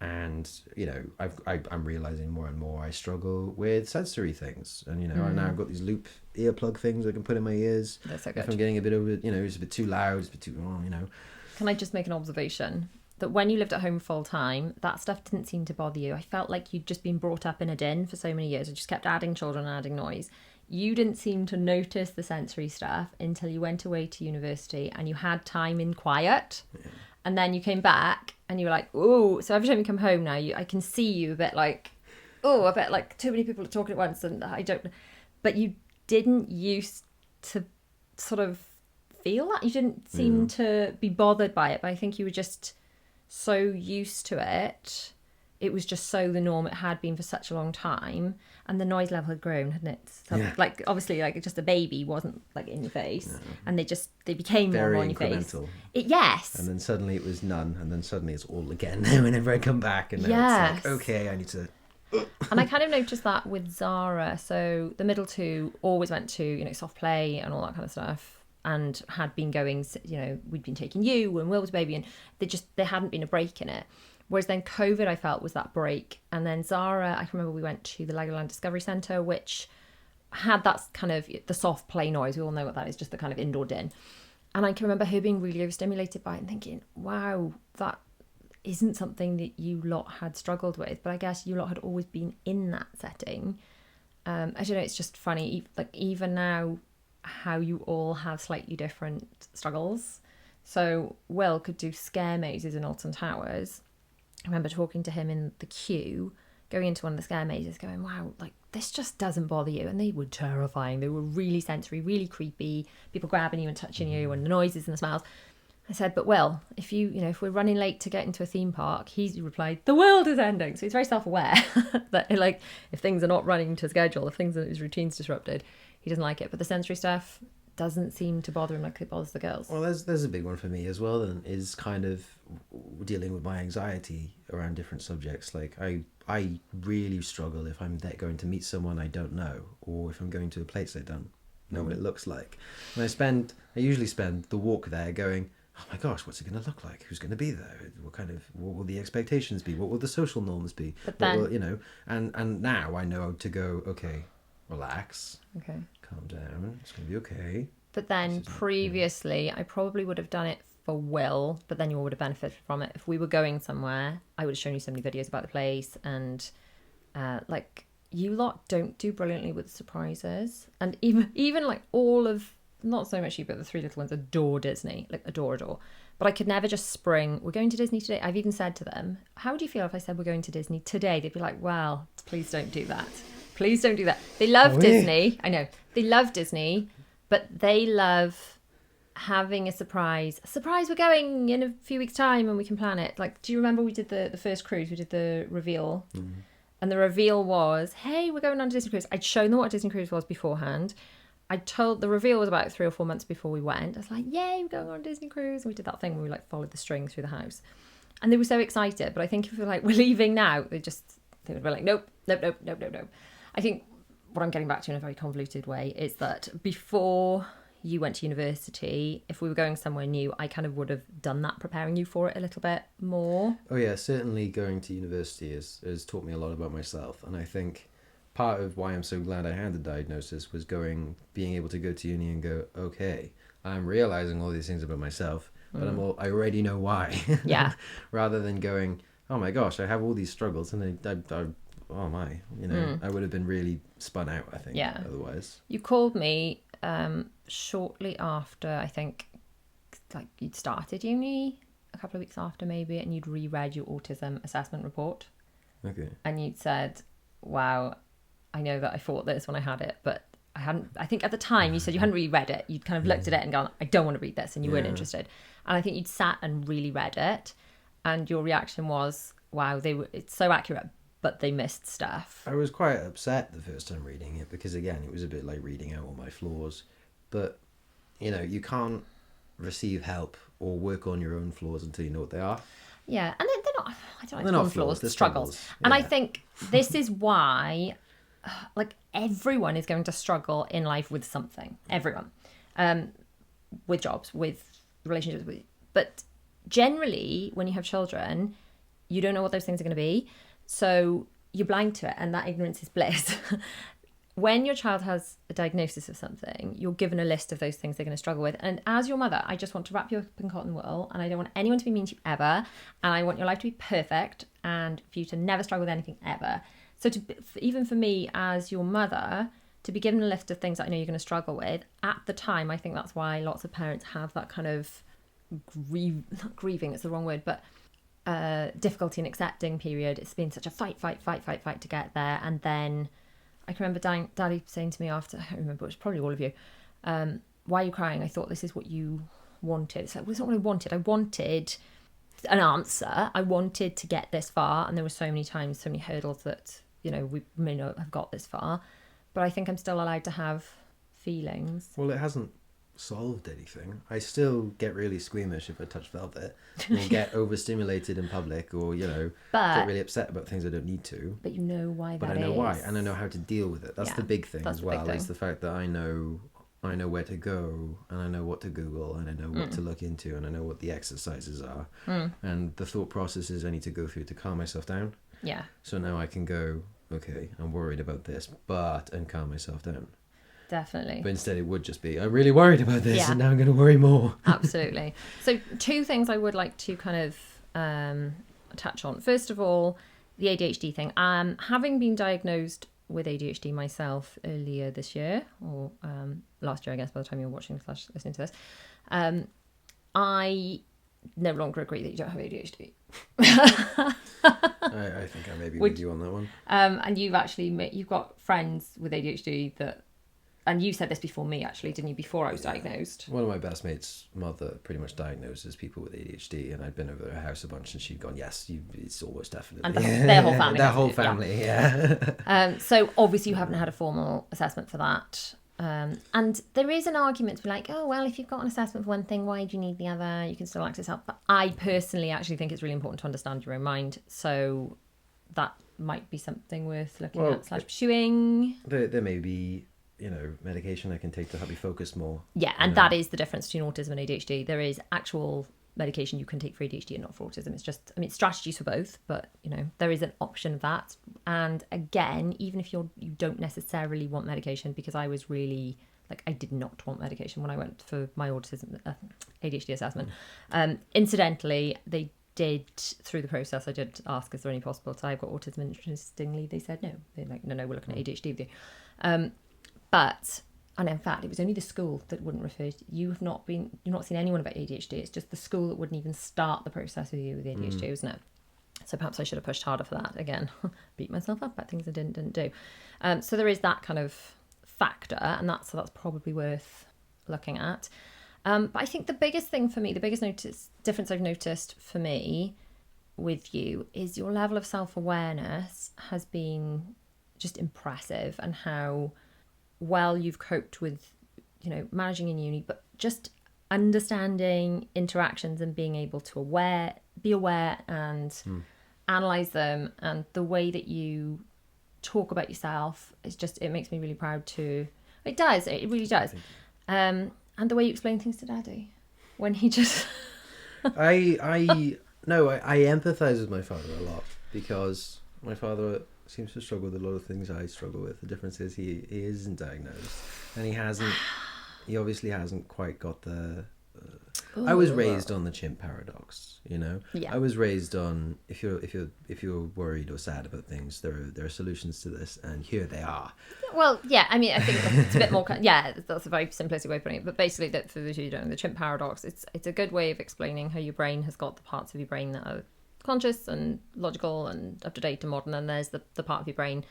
[SPEAKER 2] And I'm realizing more and more I struggle with sensory things, and I now I've got these loop earplug things I can put in my ears.
[SPEAKER 1] That's so good.
[SPEAKER 2] If I'm getting a bit over, it's a bit too loud, it's a bit too
[SPEAKER 1] Can I just make an observation that when you lived at home full time, that stuff didn't seem to bother you? I felt like you'd just been brought up in a den for so many years and just kept adding children and adding noise. You didn't seem to notice the sensory stuff until you went away to university and you had time in quiet. Yeah. And then you came back and you were like, oh, so every time you come home now, I can see you a bit like too many people are talking at once, and but you didn't used to sort of feel that. You didn't seem to be bothered by it, but I think you were just so used to it it was just so the norm. It had been for such a long time, and the noise level had grown, hadn't it? So,
[SPEAKER 2] Yeah.
[SPEAKER 1] like, obviously, like, just a baby wasn't like in your face, and they became
[SPEAKER 2] Very
[SPEAKER 1] more on your face.
[SPEAKER 2] incremental.
[SPEAKER 1] Yes.
[SPEAKER 2] And then suddenly it was none, and then suddenly it's all again whenever I come back, and now
[SPEAKER 1] Yes.
[SPEAKER 2] it's like, okay, I need to.
[SPEAKER 1] And I kind of noticed that with Zara. So the middle two always went to, you know, soft play and all that kind of stuff, and had been going, you know, we'd been taking you and Will was baby, and there hadn't been a break in it. Whereas then COVID, I felt, was that break. And then Zara, I can remember we went to the Legoland Discovery Centre, which had that kind of the soft play noise. We all know what that is, just the kind of indoor din. And I can remember her being really overstimulated by it and thinking, wow, that isn't something that you lot had struggled with. But I guess you lot had always been in that setting. I don't know, it's just funny, like even now, how you all have slightly different struggles. So Will could do scare mazes in Alton Towers. I remember talking to him in the queue, going into one of the scare mazes, going, wow, like, this just doesn't bother you. And they were terrifying. They were really sensory, really creepy, people grabbing you and touching you, and the noises and the smells. I said, but Will, if if we're running late to get into a theme park, he replied, the world is ending. So he's very self-aware that, like, if things are not running to schedule, if his routine's disrupted, he doesn't like it. But the sensory stuff doesn't seem to bother him like it bothers the girls.
[SPEAKER 2] Well, there's a big one for me as well, and is kind of dealing with my anxiety around different subjects. Like I really struggle if I'm going to meet someone I don't know, or if I'm going to a place I don't know what it looks like. And I usually spend the walk there going, oh my gosh, what's it going to look like? Who's going to be there? What will the expectations be? What will the social norms be?
[SPEAKER 1] But then,
[SPEAKER 2] what will, and now I know to go, okay, relax,
[SPEAKER 1] okay,
[SPEAKER 2] calm down, it's going to be okay.
[SPEAKER 1] But then previously, I probably would have done it for Will, but then you all would have benefited from it. If we were going somewhere, I would have shown you so many videos about the place, and like, you lot don't do brilliantly with surprises. And even like all of, not so much you, but the three little ones adore Disney, like adore. But I could never just spring, we're going to Disney today. I've even said to them, how would you feel if I said we're going to Disney today? They'd be like, well, please don't do that. Please don't do that. They love Disney. I know. They love Disney, but they love having a surprise. We're going in a few weeks' time and we can plan it. Like, do you remember we did the first cruise? We did the reveal. Mm-hmm. And the reveal was, hey, we're going on a Disney cruise. I'd shown them what a Disney cruise was beforehand. The reveal was about 3 or 4 months before we went. I was like, yay, we're going on a Disney cruise. And we did that thing where we like followed the string through the house. And they were so excited. But I think if we're like, we're leaving now, they would be like, nope. I think what I'm getting back to in a very convoluted way is that before you went to university, if we were going somewhere new, I kind of would have done that, preparing you for it a little bit more.
[SPEAKER 2] Oh yeah, certainly going to university has taught me a lot about myself. And I think part of why I'm so glad I had the diagnosis was being able to go to uni and go, okay, I'm realizing all these things about myself, but I already know why.
[SPEAKER 1] Yeah.
[SPEAKER 2] Rather than going, oh my gosh, I have all these struggles, and oh my, I would have been really spun out, I think, otherwise.
[SPEAKER 1] You called me shortly after, I think, like you'd started uni, a couple of weeks after maybe, and you'd reread your autism assessment report.
[SPEAKER 2] Okay.
[SPEAKER 1] And you'd said, wow, I know that I thought this when I had it, but I hadn't. I think at the time you said you hadn't really read it. You'd kind of looked at it and gone, I don't want to read this, and you weren't interested. And I think you'd sat and really read it, and your reaction was, wow, it's so accurate, but they missed stuff.
[SPEAKER 2] I was quite upset the first time reading it, because again, it was a bit like reading out all my flaws. But you can't receive help or work on your own flaws until you know what they are.
[SPEAKER 1] Yeah, and they're not. I don't
[SPEAKER 2] they're
[SPEAKER 1] know
[SPEAKER 2] not flaws. They're
[SPEAKER 1] struggles.
[SPEAKER 2] Yeah.
[SPEAKER 1] And I think this is why, like, everyone is going to struggle in life with something. Everyone, with jobs, with relationships, but generally, when you have children, you don't know what those things are going to be, so you're blind to it, and that ignorance is bliss. When your child has a diagnosis of something, you're given a list of those things they're going to struggle with. And as your mother, I just want to wrap you up in cotton wool, and I don't want anyone to be mean to you ever. And I want your life to be perfect and for you to never struggle with anything ever. So even for me as your mother, to be given a list of things that I know you're going to struggle with at the time, I think that's why lots of parents have that kind of not grieving, it's the wrong word, but difficulty in accepting period. It's been such a fight to get there. And then I can remember Daddy saying to me after, I don't remember, it was probably all of you, why are you crying? I thought this is what you wanted. It's like, well, it's not what I wanted. I wanted an answer. I wanted to get this far, and there were so many times, so many hurdles that, you know, we may not have got this far. But I think I'm still allowed to have feelings.
[SPEAKER 2] Well, it hasn't solved anything. I still get really squeamish if I touch velvet, or get overstimulated in public, or, you know, get really upset about things I don't need to.
[SPEAKER 1] But you know why that is.
[SPEAKER 2] But I know why, and I know how to deal with it. That's the big thing as well.
[SPEAKER 1] Thing.
[SPEAKER 2] It's the fact that I know where to go, and I know what to Google, and I know what to look into, and I know what the exercises are, and the thought processes I need to go through to calm myself down.
[SPEAKER 1] Yeah.
[SPEAKER 2] So now I can go, okay, I'm worried about this, and calm myself down.
[SPEAKER 1] Definitely.
[SPEAKER 2] But instead it would just be, I'm really worried about this, and now I'm going to worry more.
[SPEAKER 1] Absolutely. So 2 things I would like to kind of touch on. First of all, the ADHD thing. Having been diagnosed with ADHD myself earlier this year, or last year, I guess, by the time you're watching / listening to this, I no longer agree that you don't have ADHD.
[SPEAKER 2] I think I may be with you on that one.
[SPEAKER 1] And you've got friends with ADHD that, and you said this before me, actually, didn't you? Before I was diagnosed.
[SPEAKER 2] One of my best mates' mother pretty much diagnoses people with ADHD, and I'd been over her house a bunch, and she'd gone, "Yes, it's almost definitely."
[SPEAKER 1] And their whole family.
[SPEAKER 2] Their whole family, yeah.
[SPEAKER 1] So obviously you haven't had a formal assessment for that. And there is an argument to be like, oh, well, if you've got an assessment for one thing, why do you need the other? You can still access help. But I personally actually think it's really important to understand your own mind. So that might be something worth looking at / pursuing.
[SPEAKER 2] There may be, you know, medication I can take to help me focus more.
[SPEAKER 1] Yeah, and that is the difference between autism and ADHD. There is actual medication you can take for ADHD and not for autism. It's just, I mean, strategies for both, but, you know, there is an option of that. And again, even if you don't necessarily want medication, because I was really, like, I did not want medication when I went for my autism ADHD assessment. Incidentally, they did, through the process, I did ask, is there any possibility I've got autism? Interestingly, they said no. They're like, no, we're looking at ADHD with you. And in fact, it was only the school that wouldn't refer to you. You've not seen anyone about ADHD. It's just the school that wouldn't even start the process with you with ADHD, wasn't it? So perhaps I should have pushed harder for that. Again, beat myself up about things I didn't do. So there is that kind of factor, and that's probably worth looking at. But I think the biggest thing for me, the biggest difference I've noticed for me with you is your level of self-awareness has been just impressive, and how well you've coped with, you know, managing in uni, but just understanding interactions and being able to be aware and analyze them, and the way that you talk about yourself is just, it makes me really proud to. It really does. And the way you explain things to Daddy when he just
[SPEAKER 2] I empathize with my father a lot, because my father seems to struggle with a lot of things I struggle with. The difference is he isn't diagnosed, and he obviously hasn't quite got the I was raised on the chimp paradox, you know. I was raised on, if you're worried or sad about things, there are solutions to this, and here they are.
[SPEAKER 1] Well, yeah, I mean, I think it's a bit more, that's a very simplistic way of putting it, but basically, that for those who don't know, the chimp paradox, it's a good way of explaining how your brain has got the parts of your brain that are conscious and logical and up to date and modern, and there's the part of your brain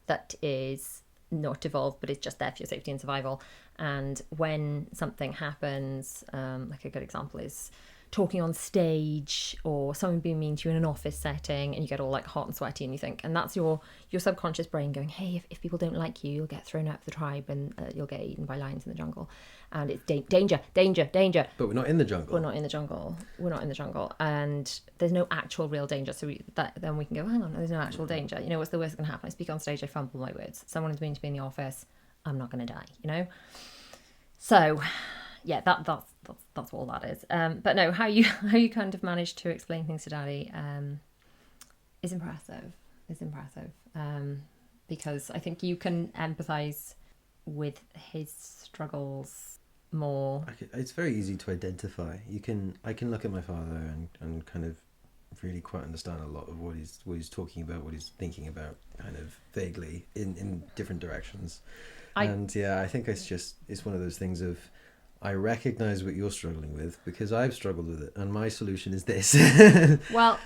[SPEAKER 1] that is not evolved, but it's just there for your safety and survival. And when something happens, like a good example is talking on stage, or someone being mean to you in an office setting, and you get all like hot and sweaty, and you think, and that's your subconscious brain going, hey, if people don't like you, you'll get thrown out of the tribe, and you'll get eaten by lions in the jungle, and it's danger.
[SPEAKER 2] But we're not in the jungle.
[SPEAKER 1] We're not in the jungle, and there's no actual real danger. So then we can go, hang on, there's no actual danger. You know, what's the worst that can happen? I speak on stage, I fumble my words. Someone is mean to me in the office, I'm not going to die, you know? So, yeah, that's all that is. But no, how you kind of managed to explain things to Daddy is impressive. Because I think you can empathise with his struggles more.
[SPEAKER 2] It's very easy to identify. I can look at my father and kind of really quite understand a lot of what he's talking about, what he's thinking about, kind of vaguely in different directions. I think it's one of those things of, I recognise what you're struggling with because I've struggled with it, and my solution is this.
[SPEAKER 1] Well,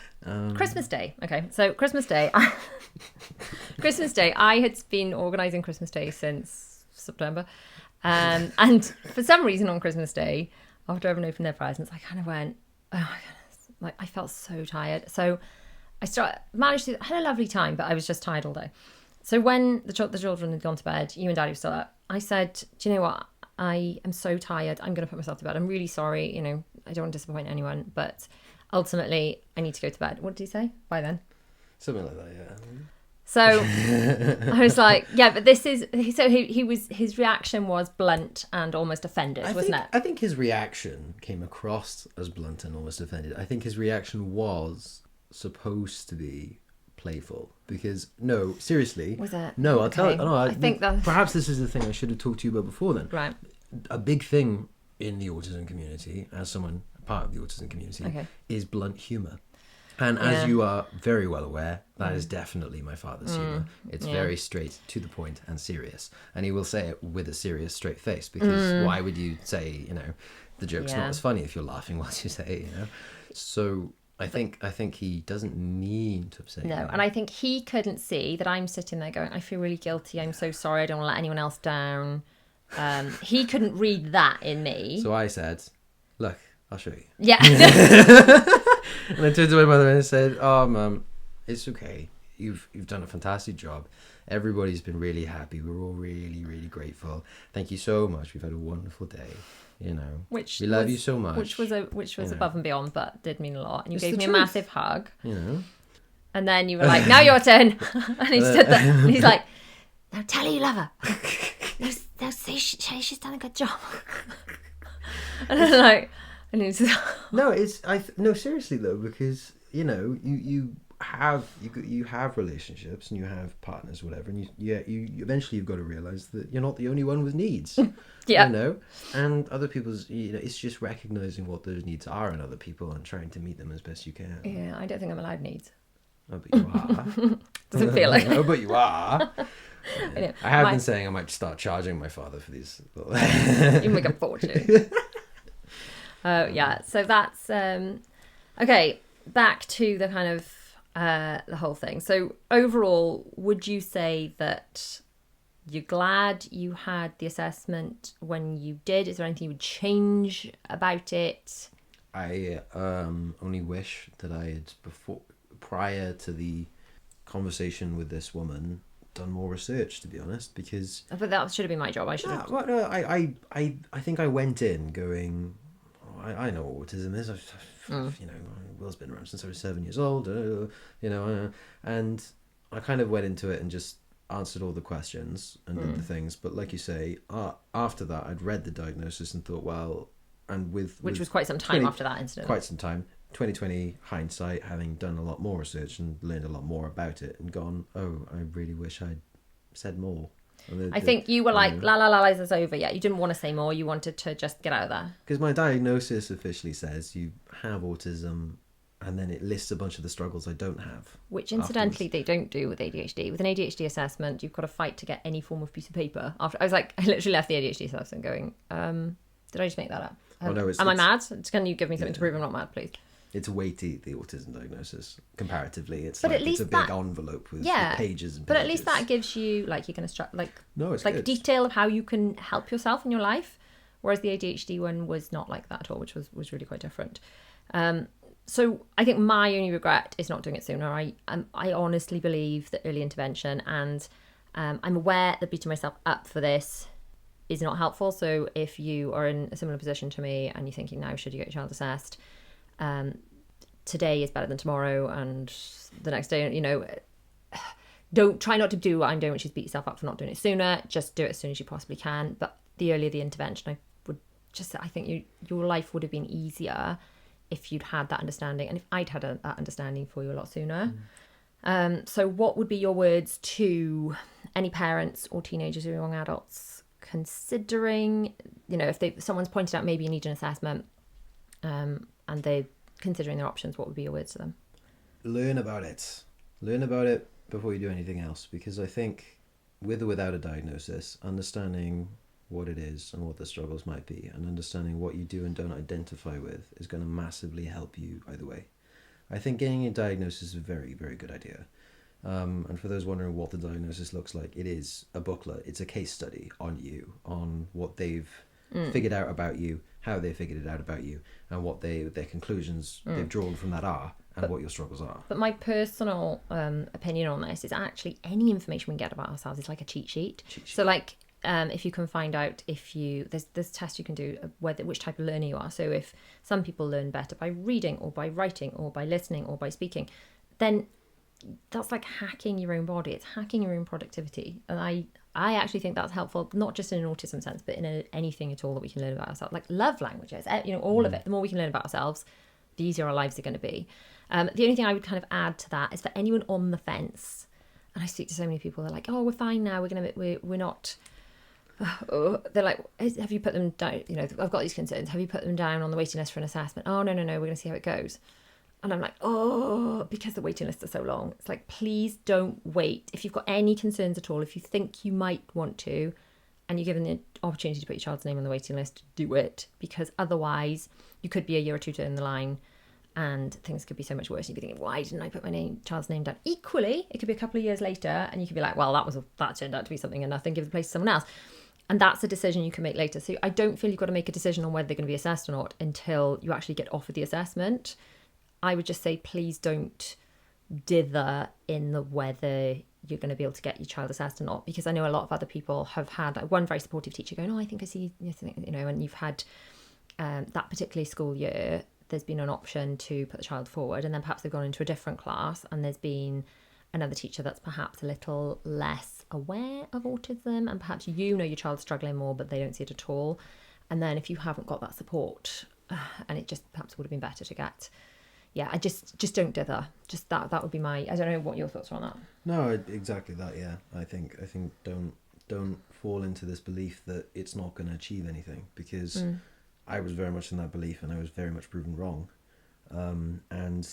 [SPEAKER 1] Christmas Day. Okay, so Christmas Day. Christmas Day. I had been organising Christmas Day since September, and for some reason on Christmas Day, after everyone opened their presents, I kind of went, oh my goodness, Like, I felt so tired. So I had a lovely time, but I was just tired all day. So when the children had gone to bed, you and Daddy were still up, I said, do you know what? I am so tired. I'm going to put myself to bed. I'm really sorry. You know, I don't want to disappoint anyone, but ultimately I need to go to bed. What did he say? Bye then.
[SPEAKER 2] Something like that, yeah.
[SPEAKER 1] So I was like, yeah, but this is, so his reaction was blunt and almost offended, wasn't it?
[SPEAKER 2] I think his reaction came across as blunt and almost offended. I think his reaction was supposed to be playful, because no, seriously,
[SPEAKER 1] Was it?
[SPEAKER 2] no, I'll
[SPEAKER 1] Okay.
[SPEAKER 2] tell you. No,
[SPEAKER 1] I think that
[SPEAKER 2] perhaps this is the thing I should have talked to you about before then.
[SPEAKER 1] right.
[SPEAKER 2] A big thing in the autism community, as someone part of the autism community,
[SPEAKER 1] Okay.
[SPEAKER 2] is blunt humor. And as you are very well aware, that is definitely my father's humour. It's very straight to the point and serious. And he will say it with a serious, straight face, because why would you say, you know, the joke's not as funny if you're laughing whilst you say it, you know? So I think he doesn't need to say
[SPEAKER 1] No, and I think he couldn't see that I'm sitting there going, I feel really guilty. I'm so sorry. I don't want to let anyone else down. He couldn't read that in me.
[SPEAKER 2] So I said, look, I'll show you.
[SPEAKER 1] Yeah.
[SPEAKER 2] And I turned to my mother and I said, oh, Mum, it's okay. You've done a fantastic job. Everybody's been really happy. We're all really, really grateful. Thank you so much. We've had a wonderful day. You know, we love you so much.
[SPEAKER 1] Which was above and beyond, but did mean a lot. And you gave me
[SPEAKER 2] truth.
[SPEAKER 1] a massive hug.
[SPEAKER 2] You know.
[SPEAKER 1] And then you were like, now your turn. And he stood there. And he's like, now tell her you love her. Now say she's done a good job. And I'm like, and he's
[SPEAKER 2] no, seriously though, because you know you have relationships and you have partners, whatever, and you eventually you've got to realize that you're not the only one with needs.
[SPEAKER 1] Yeah.
[SPEAKER 2] You know, and other people's, you know, it's just recognizing what those needs are in other people and trying to meet them as best you can.
[SPEAKER 1] Yeah, I don't think I'm allowed needs.
[SPEAKER 2] Oh, but you are.
[SPEAKER 1] Doesn't feel like.
[SPEAKER 2] Oh, but you are.
[SPEAKER 1] Yeah.
[SPEAKER 2] I have been saying I might start charging my father for these.
[SPEAKER 1] You can make a fortune. Yeah, so that's okay. Back to the kind of the whole thing. So overall, would you say that you're glad you had the assessment when you did? Is there anything you would change about it?
[SPEAKER 2] I only wish that I had prior to the conversation with this woman done more research, to be honest, because
[SPEAKER 1] But that should have been my job. I should have.
[SPEAKER 2] well, no, I think I went in going, I know what autism is. You know, Will's been around since I was 7 years old. You know, and I kind of went into it and just answered all the questions and did the things. But like you say, after that, I'd read the diagnosis and thought, well, and which
[SPEAKER 1] was quite some time after that incident.
[SPEAKER 2] Quite some time. 2020 hindsight, having done a lot more research and learned a lot more about it, and gone, oh, I really wish I'd said more.
[SPEAKER 1] I think you were like, la, is this over yet? You didn't want to say more. You wanted to just get out of there.
[SPEAKER 2] Because my diagnosis officially says you have autism, and then it lists a bunch of the struggles I don't have. Which,
[SPEAKER 1] incidentally, they don't do with ADHD. With an ADHD assessment, you've got to fight to get any form of piece of paper. After I was like, I literally left the ADHD assessment going, did I just make that up? Am I mad? Can you give me something to prove I'm not mad, please?
[SPEAKER 2] It's weighty, the autism diagnosis, comparatively. It's
[SPEAKER 1] but
[SPEAKER 2] like
[SPEAKER 1] at least
[SPEAKER 2] it's a big envelope with pages and pages.
[SPEAKER 1] But at least that gives you, like, you're going to
[SPEAKER 2] good.
[SPEAKER 1] detail of how you can help yourself in your life. Whereas the ADHD one was not like that at all, which was really quite different. So I think my only regret is not doing it sooner. I honestly believe that early intervention, and I'm aware that beating myself up for this is not helpful. So if you are in a similar position to me and you're thinking, now should you get your child assessed, today is better than tomorrow, and the next day, you know, don't try not to do what I'm doing, which is beat yourself up for not doing it sooner. Just do it as soon as you possibly can. But the earlier the intervention, I think your life would have been easier if you'd had that understanding, and if I'd had that understanding for you a lot sooner. So what would be your words to any parents or teenagers or young adults considering, you know, if someone's pointed out maybe you need an assessment, and they're considering their options, what would be your words to them?
[SPEAKER 2] Learn about it before you do anything else, because I think with or without a diagnosis, understanding what it is and what the struggles might be, and understanding what you do and don't identify with, is going to massively help you either way. I think getting a diagnosis is a very, very good idea. And for those wondering what the diagnosis looks like, it is a booklet. It's a case study on you, on what they've figured out about you, how they figured it out about you, and what their conclusions they've drawn from that are, and what your struggles are.
[SPEAKER 1] But my personal opinion on this is actually any information we get about ourselves is like a cheat sheet. So like if you can find out there's tests you can do which type of learner you are. So if some people learn better by reading or by writing or by listening or by speaking, then that's like hacking your own body. It's hacking your own productivity. And I actually think that's helpful, not just in an autism sense, but in anything at all that we can learn about ourselves. Like love languages, all of it. The more we can learn about ourselves, the easier our lives are going to be. The only thing I would kind of add to that is for anyone on the fence, and I speak to so many people, they're like, oh, we're fine now. We're not. They're like, have you put them down? I've got these concerns. Have you put them down on the waiting list for an assessment? Oh, no. We're going to see how it goes. And I'm like, because the waiting lists are so long. It's like, please don't wait. If you've got any concerns at all, if you think you might want to, and you're given the opportunity to put your child's name on the waiting list, do it. Because otherwise, you could be a year or two down the line, and things could be so much worse. You'd be thinking, why didn't I put my child's name down? Equally, it could be a couple of years later, and you could be like, well, that turned out to be something and nothing. Give the place to someone else. And that's a decision you can make later. So I don't feel you've got to make a decision on whether they're going to be assessed or not until you actually get offered the assessment. I would just say, please don't dither in the whether you're going to be able to get your child assessed or not, because I know a lot of other people have had one very supportive teacher going, I think I see, and you've had that particular school year, there's been an option to put the child forward, and then perhaps they've gone into a different class and there's been another teacher that's perhaps a little less aware of autism, and perhaps your child's struggling more but they don't see it at all. And then if you haven't got that support, and it just perhaps would have been better to get, I just don't dither. Just that would be my, I don't know what your thoughts are on that.
[SPEAKER 2] No, exactly that. Yeah, I think don't fall into this belief that it's not going to achieve anything, because I was very much in that belief and I was very much proven wrong. And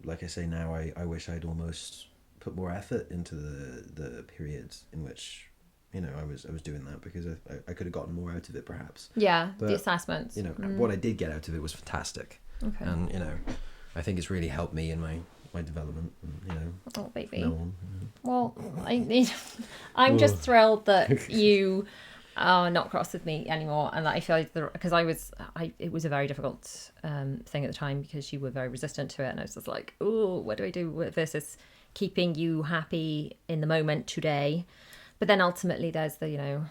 [SPEAKER 2] like I say now, I wish I'd almost put more effort into the periods in which I was doing that, because I could have gotten more out of it perhaps.
[SPEAKER 1] Yeah, but the assessments.
[SPEAKER 2] What I did get out of it was fantastic. Okay. And I think it's really helped me in my development.
[SPEAKER 1] Oh, baby. Well, I'm just thrilled that you are not cross with me anymore, and that I feel like because it was a very difficult thing at the time, because you were very resistant to it, and I was just like, oh, what do I do versus keeping you happy in the moment today. But then ultimately there's the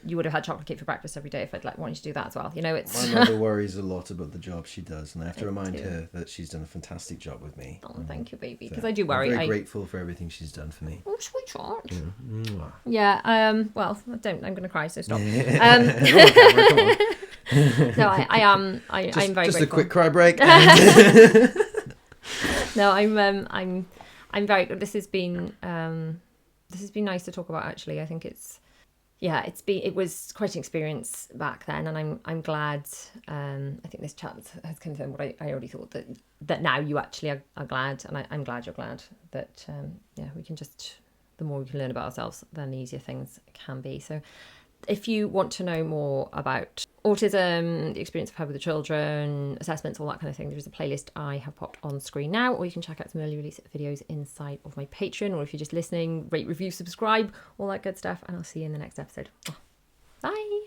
[SPEAKER 1] you would have had chocolate cake for breakfast every day if I'd want you to do that as well. It's
[SPEAKER 2] my mother worries a lot about the job she does, and I have to remind her that she's done a fantastic job with me.
[SPEAKER 1] Oh, thank you, baby, because I do worry.
[SPEAKER 2] I'm very grateful for everything she's done for me.
[SPEAKER 1] Oh, sweetheart. Yeah. Well, I don't. I'm going to cry, so stop.
[SPEAKER 2] Oh, come on.
[SPEAKER 1] No, I am. I'm very grateful.
[SPEAKER 2] Just a quick cry break.
[SPEAKER 1] No, I'm very. This has been nice to talk about. Actually, I think it was quite an experience back then, and I'm glad. I think this chat has confirmed what I already thought, that now you actually are glad, and I'm glad you're glad that we can just, the more we can learn about ourselves, then the easier things can be. So if you want to know more about autism, the experience I've had with the children, assessments, all that kind of thing, there's a playlist I have popped on screen now, or you can check out some early release videos inside of my Patreon, or if you're just listening, rate, review, subscribe, all that good stuff, and I'll see you in the next episode. Bye.